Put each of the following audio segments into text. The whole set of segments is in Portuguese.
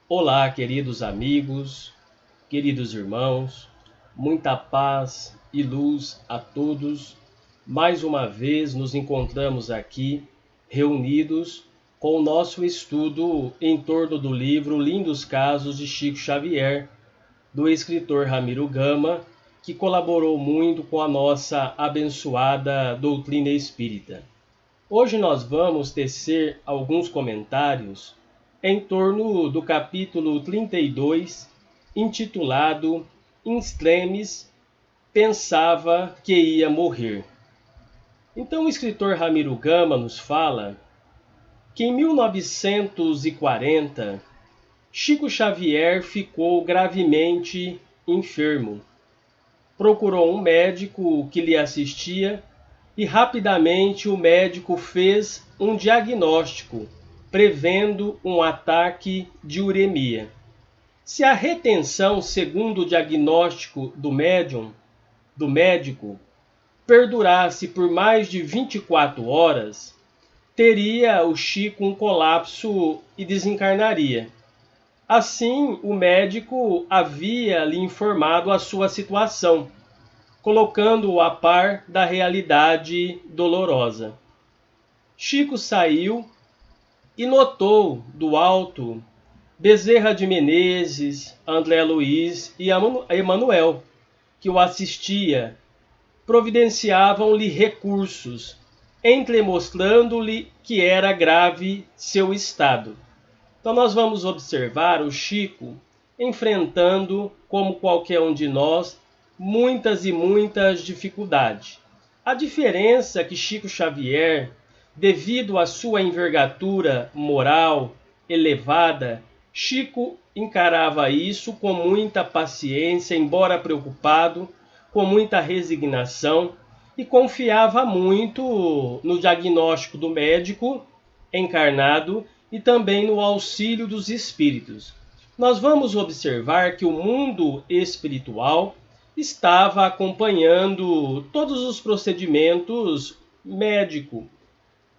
Olá, queridos amigos, queridos irmãos, muita paz e luz a todos. Mais uma vez nos encontramos aqui, reunidos com o nosso estudo em torno do livro Lindos Casos de Chico Xavier, do escritor Ramiro Gama, que colaborou muito com a nossa abençoada doutrina espírita. Hoje nós vamos tecer alguns comentários em torno do capítulo 32, intitulado In Extremis, pensava que ia morrer. Então o escritor Ramiro Gama nos fala que em 1940, Chico Xavier ficou gravemente enfermo. Procurou um médico que lhe assistia e rapidamente o médico fez um diagnóstico, prevendo um ataque de uremia. Se a retenção, segundo o diagnóstico do médico, perdurasse por mais de 24 horas, teria o Chico um colapso e desencarnaria. Assim, o médico havia lhe informado a sua situação, colocando-o a par da realidade dolorosa. Chico saiu e notou do alto Bezerra de Menezes, André Luiz e Emanuel, que o assistia, providenciavam-lhe recursos, entremostrando-lhe que era grave seu estado. Então nós vamos observar o Chico enfrentando, como qualquer um de nós, muitas e muitas dificuldades. A diferença é que Chico Xavier, devido à sua envergadura moral elevada, Chico encarava isso com muita paciência, embora preocupado, com muita resignação, e confiava muito no diagnóstico do médico encarnado e também no auxílio dos espíritos. Nós vamos observar que o mundo espiritual estava acompanhando todos os procedimentos médicos,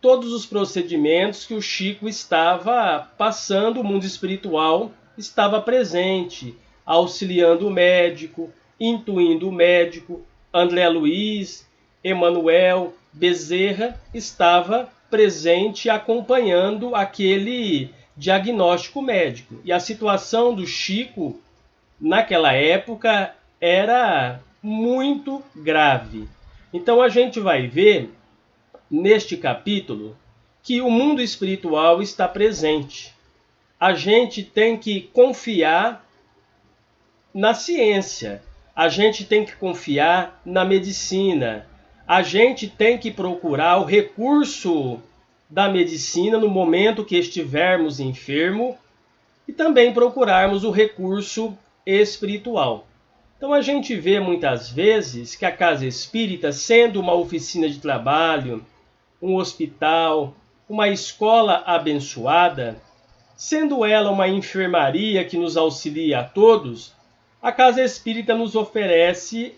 todos os procedimentos que o Chico estava passando, o mundo espiritual estava presente, auxiliando o médico, intuindo o médico. André Luiz, Emanuel, Bezerra estava presente acompanhando aquele diagnóstico médico. E a situação do Chico naquela época era muito grave. Então a gente vai ver neste capítulo que o mundo espiritual está presente. A gente tem que confiar na ciência, a gente tem que confiar na medicina, a gente tem que procurar o recurso da medicina no momento que estivermos enfermos e também procurarmos o recurso espiritual. Então a gente vê muitas vezes que a casa espírita, sendo uma oficina de trabalho, um hospital, uma escola abençoada, sendo ela uma enfermaria que nos auxilia a todos, a casa espírita nos oferece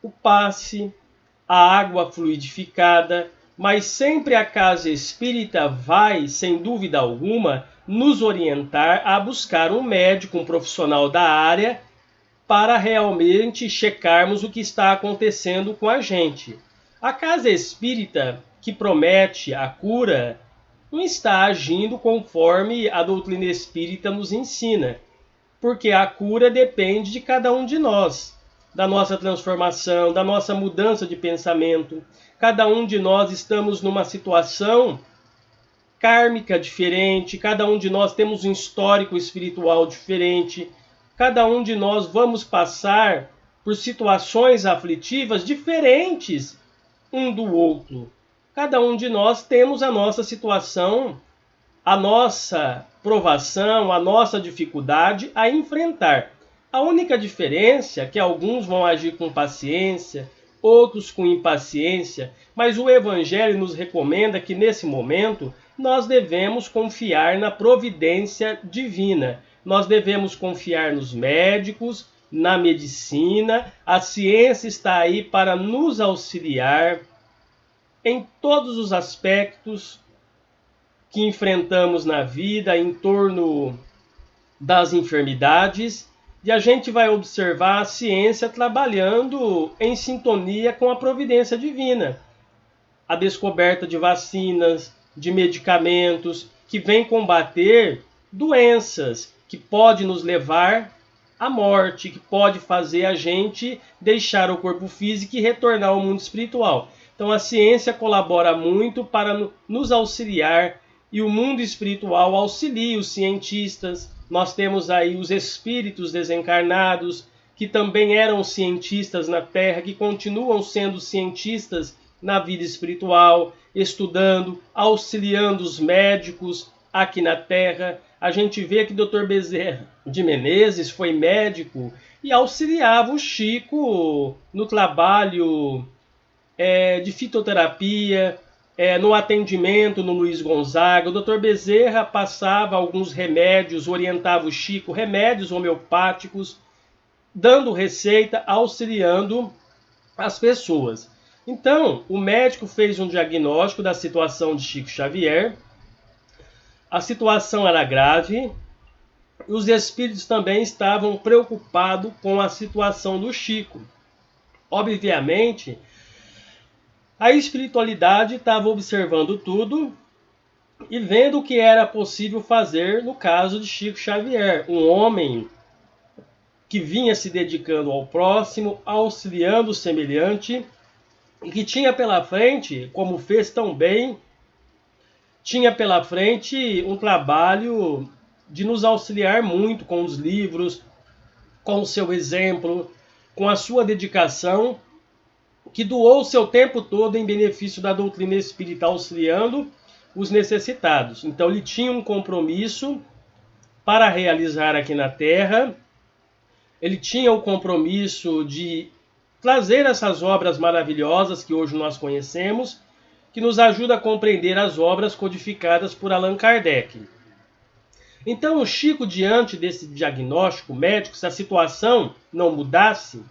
o passe, a água fluidificada, mas sempre a casa espírita vai, sem dúvida alguma, nos orientar a buscar um médico, um profissional da área, para realmente checarmos o que está acontecendo com a gente. A casa espírita, que promete a cura, não está agindo conforme a doutrina espírita nos ensina, porque a cura depende de cada um de nós, da nossa transformação, da nossa mudança de pensamento. Cada um de nós estamos numa situação kármica diferente, cada um de nós temos um histórico espiritual diferente, cada um de nós vamos passar por situações aflitivas diferentes um do outro. Cada um de nós temos a nossa situação, a nossa provação, a nossa dificuldade a enfrentar. A única diferença é que alguns vão agir com paciência, outros com impaciência, mas o Evangelho nos recomenda que nesse momento nós devemos confiar na providência divina. Nós devemos confiar nos médicos, na medicina. A ciência está aí para nos auxiliar em todos os aspectos que enfrentamos na vida, em torno das enfermidades, e a gente vai observar a ciência trabalhando em sintonia com a providência divina. A descoberta de vacinas, de medicamentos, que vem combater doenças, que pode nos levar à morte, que pode fazer a gente deixar o corpo físico e retornar ao mundo espiritual. Então a ciência colabora muito para nos auxiliar, e o mundo espiritual auxilia os cientistas. Nós temos aí os espíritos desencarnados, que também eram cientistas na Terra, que continuam sendo cientistas na vida espiritual, estudando, auxiliando os médicos aqui na Terra. A gente vê que Dr. Bezerra de Menezes foi médico e auxiliava o Chico no trabalho de fitoterapia, no atendimento no Luiz Gonzaga. O Dr. Bezerra passava alguns remédios, orientava o Chico, remédios homeopáticos, dando receita, auxiliando as pessoas. Então, o médico fez um diagnóstico da situação de Chico Xavier. A situação era grave. Os espíritos também estavam preocupados com a situação do Chico. Obviamente, a espiritualidade estava observando tudo e vendo o que era possível fazer no caso de Chico Xavier, um homem que vinha se dedicando ao próximo, auxiliando o semelhante, e que tinha pela frente, como fez tão bem, tinha pela frente um trabalho de nos auxiliar muito com os livros, com o seu exemplo, com a sua dedicação, que doou o seu tempo todo em benefício da doutrina espírita, auxiliando os necessitados. Então ele tinha um compromisso para realizar aqui na Terra, ele tinha o compromisso de trazer essas obras maravilhosas que hoje nós conhecemos, que nos ajuda a compreender as obras codificadas por Allan Kardec. Então o Chico, diante desse diagnóstico médico, se a situação não mudasse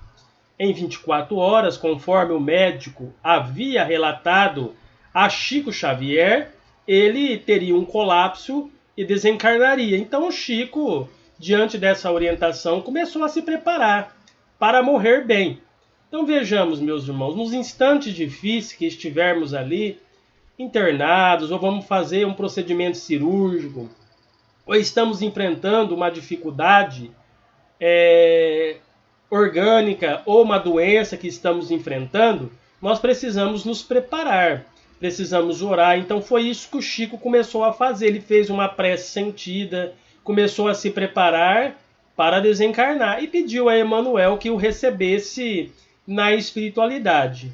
em 24 horas, conforme o médico havia relatado a Chico Xavier, ele teria um colapso e desencarnaria. Então o Chico, diante dessa orientação, começou a se preparar para morrer bem. Então vejamos, meus irmãos, nos instantes difíceis que estivermos ali, internados, ou vamos fazer um procedimento cirúrgico, ou estamos enfrentando uma dificuldade orgânica ou uma doença que estamos enfrentando, nós precisamos nos preparar, precisamos orar. Então foi isso que o Chico começou a fazer. Ele fez uma prece sentida, começou a se preparar para desencarnar e pediu a Emmanuel que o recebesse na espiritualidade.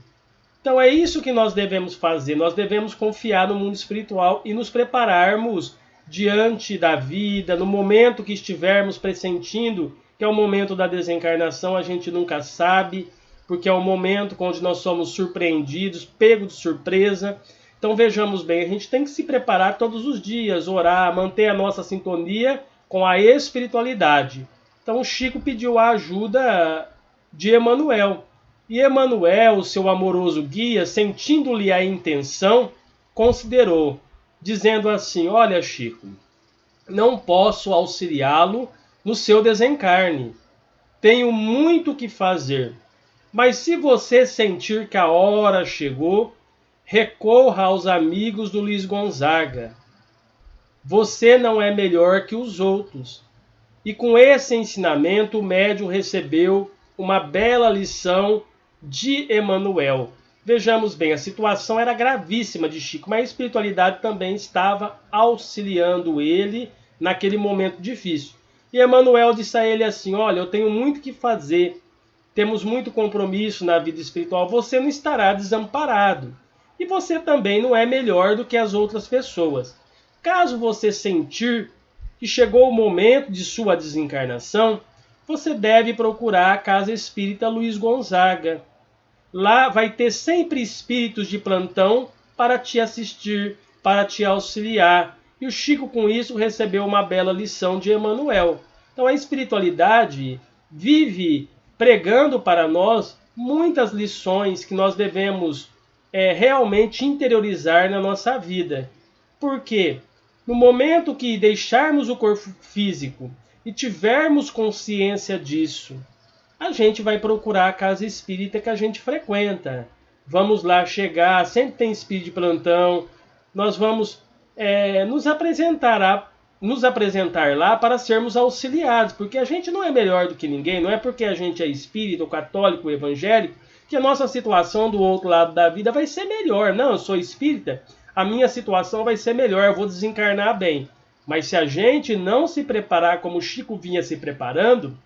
Então é isso que nós devemos fazer. Nós devemos confiar no mundo espiritual e nos prepararmos diante da vida, no momento que estivermos pressentindo que é o momento da desencarnação. A gente nunca sabe, porque é o momento onde nós somos surpreendidos, pegos de surpresa. Então vejamos bem, a gente tem que se preparar todos os dias, orar, manter a nossa sintonia com a espiritualidade. Então o Chico pediu a ajuda de Emmanuel. E Emmanuel, seu amoroso guia, sentindo-lhe a intenção, considerou, dizendo assim: olha, Chico, não posso auxiliá-lo no seu desencarne. Tenho muito que fazer. Mas se você sentir que a hora chegou, recorra aos amigos do Luiz Gonzaga. Você não é melhor que os outros. E com esse ensinamento, o médium recebeu uma bela lição de Emmanuel. Vejamos bem, a situação era gravíssima de Chico, mas a espiritualidade também estava auxiliando ele naquele momento difícil. E Emmanuel disse a ele assim: olha, eu tenho muito que fazer, temos muito compromisso na vida espiritual, você não estará desamparado. E você também não é melhor do que as outras pessoas. Caso você sentir que chegou o momento de sua desencarnação, você deve procurar a Casa Espírita Luiz Gonzaga. Lá vai ter sempre espíritos de plantão para te assistir, para te auxiliar. E o Chico, com isso, recebeu uma bela lição de Emmanuel. Então a espiritualidade vive pregando para nós muitas lições que nós devemos realmente interiorizar na nossa vida. Por quê? No momento que deixarmos o corpo físico e tivermos consciência disso, a gente vai procurar a casa espírita que a gente frequenta. Vamos lá chegar, sempre tem espírito de plantão, nós vamos nos apresentar lá para sermos auxiliados, porque a gente não é melhor do que ninguém, não é porque a gente é espírita, ou católico, ou evangélico, que a nossa situação do outro lado da vida vai ser melhor. Não, eu sou espírita, a minha situação vai ser melhor, eu vou desencarnar bem. Mas se a gente não se preparar como Chico vinha se preparando,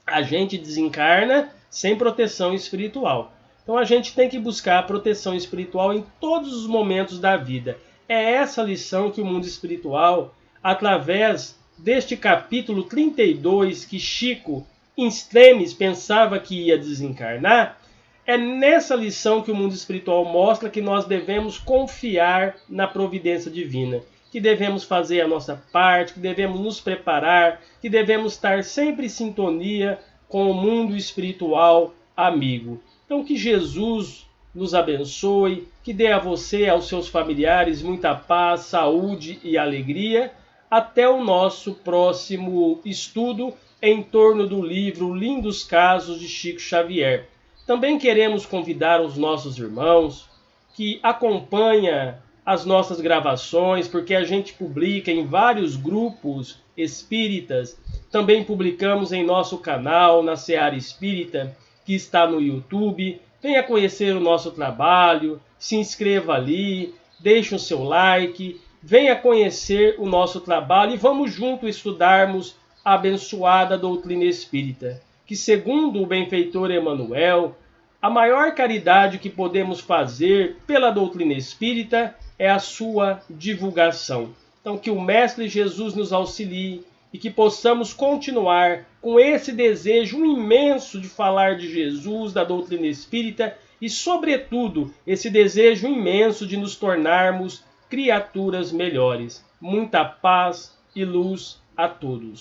a gente desencarna sem proteção espiritual. Então a gente tem que buscar a proteção espiritual em todos os momentos da vida. É essa lição que o mundo espiritual, através deste capítulo 32, que Chico, em extremis, pensava que ia desencarnar, é nessa lição que o mundo espiritual mostra que nós devemos confiar na providência divina, que devemos fazer a nossa parte, que devemos nos preparar, que devemos estar sempre em sintonia com o mundo espiritual amigo. Então que Jesus nos abençoe, que dê a você e aos seus familiares muita paz, saúde e alegria. Até o nosso próximo estudo em torno do livro Lindos Casos de Chico Xavier. Também queremos convidar os nossos irmãos que acompanham as nossas gravações, porque a gente publica em vários grupos espíritas. Também publicamos em nosso canal, na Seara Espírita, que está no YouTube. Venha conhecer o nosso trabalho, se inscreva ali, deixe o seu like, venha conhecer o nosso trabalho e vamos juntos estudarmos a abençoada doutrina espírita, que segundo o benfeitor Emmanuel, a maior caridade que podemos fazer pela doutrina espírita é a sua divulgação. Então que o Mestre Jesus nos auxilie e que possamos continuar com esse desejo imenso de falar de Jesus, da doutrina espírita e, sobretudo, esse desejo imenso de nos tornarmos criaturas melhores. Muita paz e luz a todos.